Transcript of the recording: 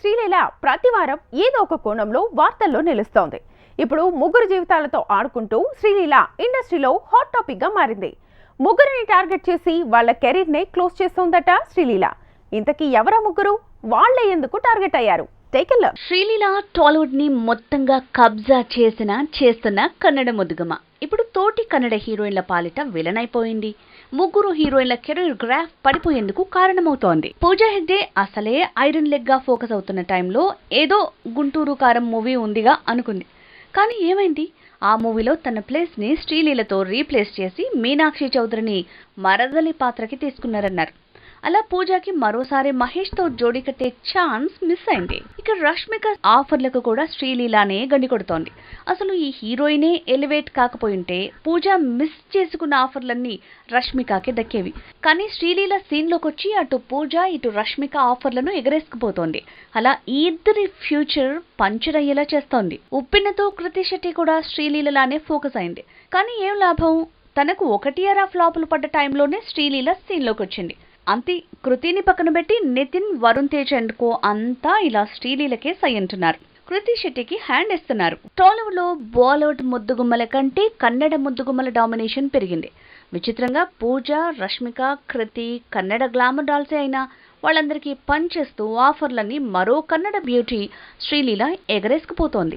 శ్రీలీల ప్రతి వారం ఏదో ఒక కోణంలో వార్తల్లో నిలుస్తోంది. ఇప్పుడు ముగ్గురు జీవితాలతో ఆడుకుంటూ శ్రీలీల ఇండస్ట్రీలో హాట్ టాపిక్ గా మారింది. ముగ్గురిని టార్గెట్ చేసి వాళ్ళ కెరీర్ నే క్లోజ్ చేస్తోందట శ్రీలీల. ఇంతకీ ఎవరా ముగ్గురు? వాళ్లే ఎందుకు టార్గెట్ అయ్యారు? శ్రీలీల టాలీవుడ్ ని మొత్తంగా కబ్జా చేస్తున్న కన్నడ ముద్దుగుమ్మ ఇప్పుడు తోటి కన్నడ హీరోయిన్ల పాలిట విలన్ అయిపోయింది. ముగ్గురు హీరోయిన్ల కెరీర్ గ్రాఫ్ పడిపోయేందుకు కారణమవుతోంది. పూజా హెగ్డే అసలే ఐరన్ లెగ్ గా ఫోకస్ అవుతున్న టైంలో ఏదో గుంటూరు కారం మూవీ ఉందిగా అనుకుంది. కానీ ఏమైంది? ఆ మూవీలో తన ప్లేస్ ని శ్రీలీలతో రీప్లేస్ చేసి మీనాక్షి చౌదరిని మరదలి పాత్రకి తీసుకున్నారన్నారు. అలా పూజకి మరోసారి మహేష్ తో జోడీ కట్టే ఛాన్స్ మిస్ అయింది. ఇక రష్మిక ఆఫర్లకు కూడా శ్రీలీలానే గండి కొడుతోంది. అసలు ఈ హీరోయినే ఎలివేట్ కాకపోయింటే పూజ మిస్ చేసుకున్న ఆఫర్లన్నీ రష్మికకే దక్కేవి. కానీ శ్రీలీల సీన్ లోకి వచ్చి అటు పూజ ఇటు రష్మిక ఆఫర్లను ఎగరేసుకుపోతోంది. అలా ఈ ఇద్దరి ఫ్యూచర్ పంచర్ అయ్యేలా చేస్తోంది. ఉప్పినతో కృతి శెట్టి కూడా శ్రీలీలలానే ఫోకస్ అయింది. కానీ ఏం లాభం? తనకు 1 ఫ్లాపులు పడ్డ టైంలోనే శ్రీలీల సీన్ లోకి వచ్చింది. అంతే, కృతిని పక్కన పెట్టి నితిన్, వరుణ్ తేజ్ అండ్కో అంతా ఇలా శ్రీలీలకే సై అంటున్నారు. కృతి శెట్టికి హ్యాండ్ ఇస్తున్నారు. టాలీవుడ్ లో బాలీవుడ్ ముద్దుగుమ్మల కంటే కన్నడ ముద్దుగుమ్మల డామినేషన్ పెరిగింది. విచిత్రంగా పూజ, రష్మిక, కృతి కన్నడ గ్లామర్ డాల్సే అయినా వాళ్ళందరికీ పనిచేస్తూ ఆఫర్లన్నీ మరో కన్నడ బ్యూటీ శ్రీలీల ఎగరేసుకుపోతోంది.